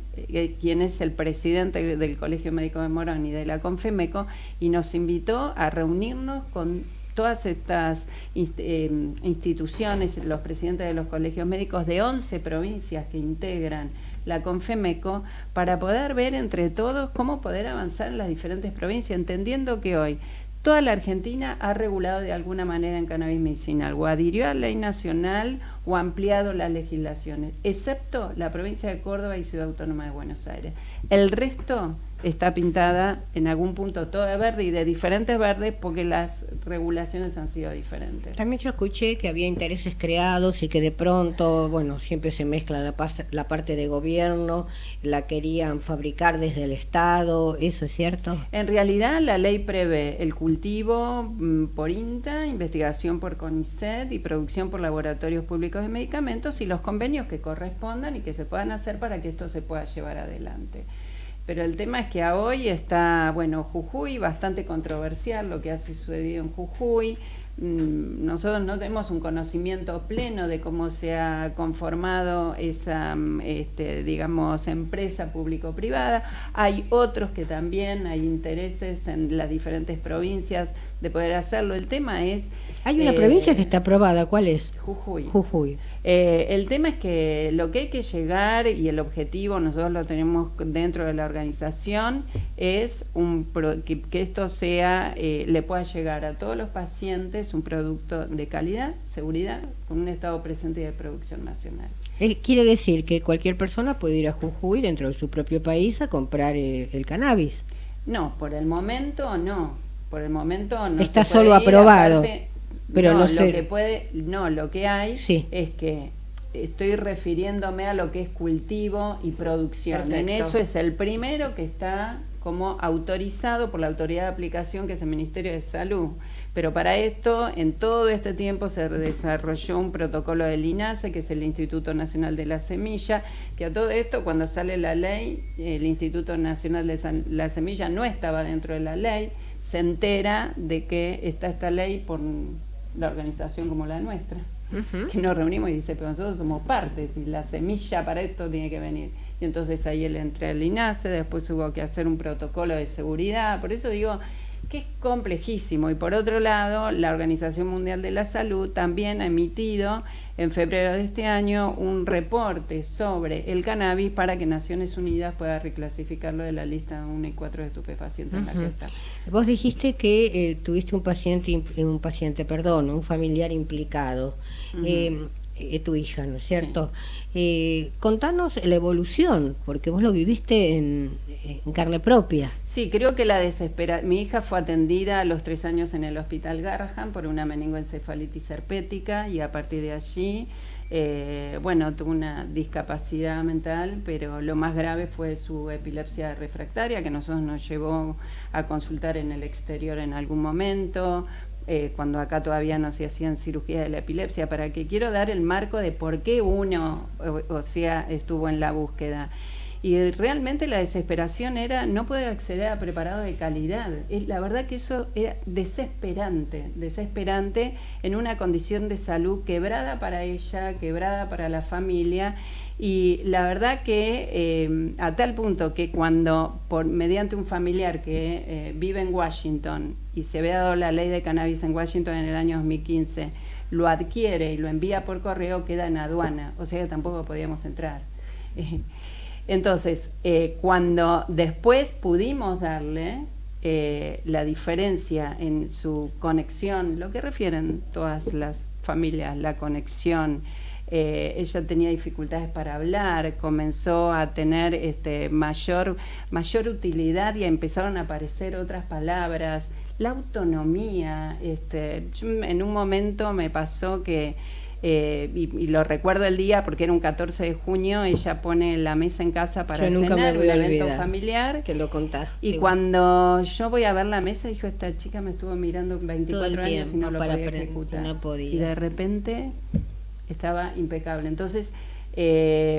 quien es el presidente del Colegio Médico de Morón y de la CONFEMECO, y nos invitó a reunirnos con todas estas instituciones, los presidentes de los colegios médicos de 11 provincias que integran la CONFEMECO, para poder ver entre todos cómo poder avanzar en las diferentes provincias, entendiendo que hoy toda la Argentina ha regulado de alguna manera en cannabis medicinal, o adhirió a la ley nacional o ha ampliado las legislaciones, excepto la provincia de Córdoba y Ciudad Autónoma de Buenos Aires. El resto está pintada en algún punto toda de verde, y de diferentes verdes, porque las regulaciones han sido diferentes. También yo escuché que había intereses creados y que de pronto, bueno, siempre se mezcla la parte de gobierno, la querían fabricar desde el Estado. ¿Eso es cierto? En realidad la ley prevé el cultivo por INTA, investigación por CONICET y producción por laboratorios públicos de medicamentos, y los convenios que correspondan y que se puedan hacer para que esto se pueda llevar adelante. Pero el tema es que a hoy está, bueno, Jujuy, bastante controversial lo que ha sucedido en Jujuy. Nosotros no tenemos un conocimiento pleno de cómo se ha conformado esa, digamos, empresa público-privada. Hay otros que también hay intereses en las diferentes provincias de poder hacerlo. El tema es... Hay una provincia que está aprobada, ¿cuál es? Jujuy. El tema es que lo que hay que llegar, y el objetivo nosotros lo tenemos dentro de la organización, es que esto sea, le pueda llegar a todos los pacientes un producto de calidad, seguridad, con un estado presente y de producción nacional. Quiere decir que cualquier persona puede ir a Jujuy, dentro de su propio país, a comprar el cannabis. No, por el momento no. Por el momento no. Está solo aprobado. Pero no, no sé. Lo que hay es que estoy refiriéndome a lo que es cultivo y producción. Perfecto. En eso es el primero que está como autorizado por la autoridad de aplicación, que es el Ministerio de Salud. Pero para esto, en todo este tiempo se desarrolló un protocolo del INASE, que es el Instituto Nacional de la Semilla, que a todo esto, cuando sale la ley, el Instituto Nacional de la Semilla no estaba dentro de la ley, se entera de que está esta ley por la organización como la nuestra, que nos reunimos y dice, pero nosotros somos partes y la semilla para esto tiene que venir. Y entonces ahí él entra al INASE, después hubo que hacer un protocolo de seguridad. Por eso digo que es complejísimo. Y por otro lado, la Organización Mundial de la Salud también ha emitido en febrero de este año un reporte sobre el cannabis para que Naciones Unidas pueda reclasificarlo de la lista 1 y 4 de estupefacientes en la que está. Vos dijiste que tuviste un familiar implicado, tu hija, ¿no es cierto? Contanos la evolución, porque vos lo viviste en carne propia. Sí, creo que mi hija fue atendida a los 3 años en el Hospital Garrahan por una meningoencefalitis herpética y a partir de allí, tuvo una discapacidad mental, pero lo más grave fue su epilepsia refractaria, que nosotros nos llevó a consultar en el exterior en algún momento, cuando acá todavía no se hacían cirugías de la epilepsia, para que quiero dar el marco de por qué uno, estuvo en la búsqueda. Y realmente la desesperación era no poder acceder a preparados de calidad. La verdad que eso era desesperante en una condición de salud quebrada para ella, quebrada para la familia. Y la verdad que a tal punto que cuando mediante un familiar que vive en Washington y se había dado la ley de cannabis en Washington en el año 2015, lo adquiere y lo envía por correo, queda en aduana, o sea que tampoco podíamos entrar. Entonces, cuando después pudimos darle la diferencia en su conexión, lo que refieren todas las familias, la conexión, ella tenía dificultades para hablar, comenzó a tener mayor utilidad y empezaron a aparecer otras palabras, la autonomía. En un momento me pasó que, y lo recuerdo el día porque era un 14 de junio, ella pone la mesa en casa para cenar, un evento familiar. Que lo contaste. Y cuando yo voy a ver la mesa, dijo, esta chica me estuvo mirando 24 años y no lo podía ejecutar. No podía. Y de repente estaba impecable. Entonces,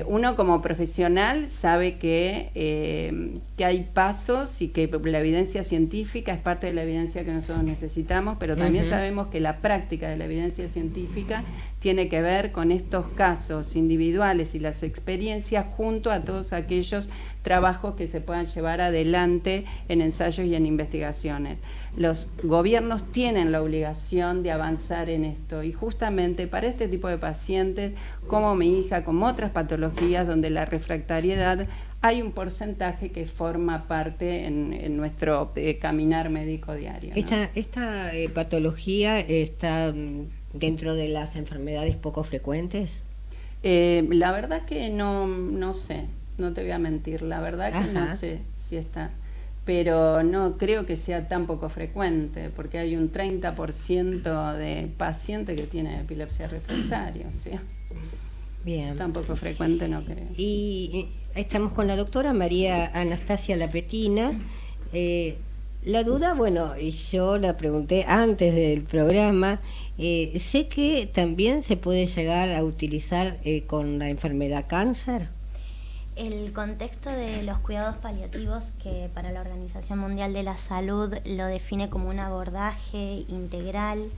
uno como profesional sabe que hay pasos y que la evidencia científica es parte de la evidencia que nosotros necesitamos, pero también sabemos que la práctica de la evidencia científica tiene que ver con estos casos individuales y las experiencias junto a todos aquellos trabajos que se puedan llevar adelante en ensayos y en investigaciones. Los gobiernos tienen la obligación de avanzar en esto y justamente para este tipo de pacientes, como mi hija, como otras patologías donde la refractariedad, hay un porcentaje que forma parte en nuestro caminar médico diario, ¿no? ¿Esta patología está dentro de las enfermedades poco frecuentes? La verdad que no sé, no te voy a mentir, la verdad que no sé si está, pero no creo que sea tan poco frecuente, porque hay un 30% de pacientes que tienen epilepsia refractaria, o sea, bien, tan poco frecuente no creo. Y estamos con la doctora María Anastasia Lapetina. La duda, y yo la pregunté antes del programa, sé que también se puede llegar a utilizar con la enfermedad cáncer. El contexto de los cuidados paliativos, que para la Organización Mundial de la Salud lo define como un abordaje integral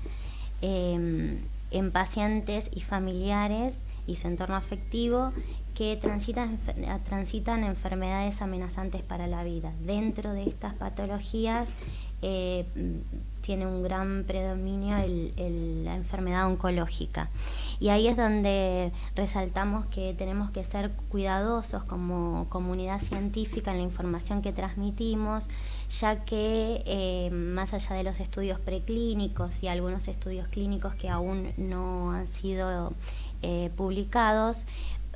en pacientes y familiares y su entorno afectivo que transitan enfermedades amenazantes para la vida. Dentro de estas patologías tiene un gran predominio la enfermedad oncológica. Y ahí es donde resaltamos que tenemos que ser cuidadosos como comunidad científica en la información que transmitimos, ya que más allá de los estudios preclínicos y algunos estudios clínicos que aún no han sido publicados,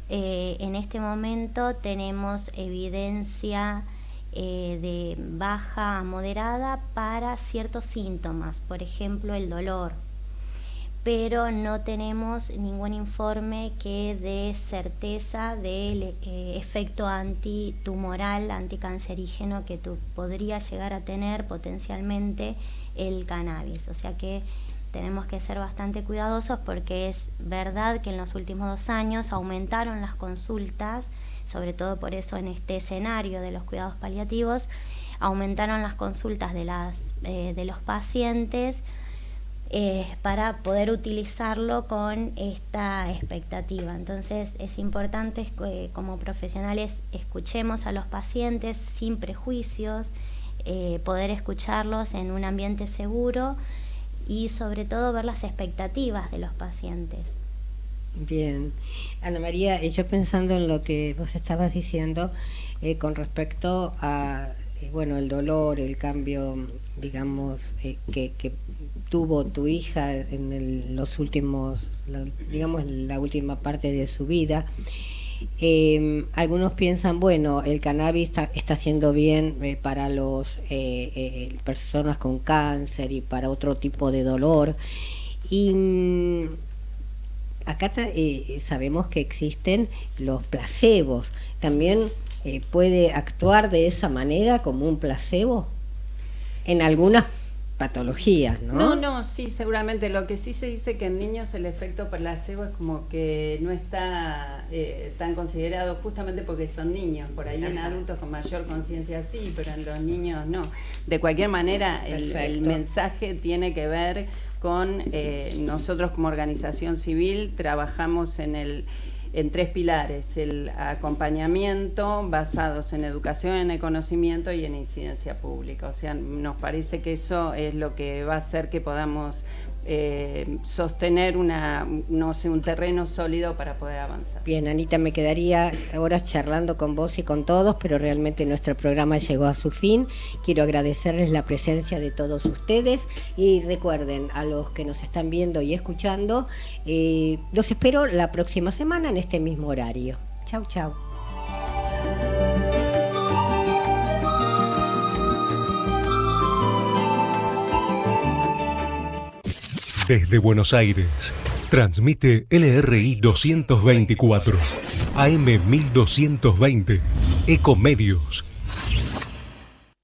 en este momento tenemos evidencia de baja a moderada para ciertos síntomas, por ejemplo el dolor, pero no tenemos ningún informe que dé certeza del efecto antitumoral, anticancerígeno que podría llegar a tener potencialmente el cannabis. O sea que tenemos que ser bastante cuidadosos porque es verdad que en los últimos 2 años aumentaron las consultas, sobre todo por eso en este escenario de los cuidados paliativos, aumentaron las consultas de los pacientes para poder utilizarlo con esta expectativa. Entonces es importante que como profesionales escuchemos a los pacientes sin prejuicios, poder escucharlos en un ambiente seguro y sobre todo ver las expectativas de los pacientes. Bien, Ana María, yo pensando en lo que vos estabas diciendo con respecto a bueno, el dolor, el cambio, digamos, que tuvo tu hija en los últimos, digamos, la última parte de su vida. Algunos piensan, bueno, el cannabis está haciendo bien para los personas con cáncer y para otro tipo de dolor. Y acá sabemos que existen los placebos. También puede actuar de esa manera como un placebo en algunas patologías, ¿no? No, sí, seguramente. Lo que sí se dice que en niños el efecto placebo es como que no está tan considerado justamente porque son niños. Por ahí en adultos con mayor conciencia sí, pero en los niños no. De cualquier manera, el mensaje tiene que ver con nosotros como organización civil trabajamos en 3 pilares: el acompañamiento basados en educación, en el conocimiento y en incidencia pública. O sea, nos parece que eso es lo que va a hacer que podamos sostener un terreno sólido para poder avanzar. Bien, Anita, me quedaría horas charlando con vos y con todos, pero realmente nuestro programa llegó a su fin. Quiero agradecerles la presencia de todos ustedes y recuerden, a los que nos están viendo y escuchando, los espero la próxima semana en este mismo horario. Chau, chau. Desde Buenos Aires, transmite LRI 224, AM 1220, Ecomedios.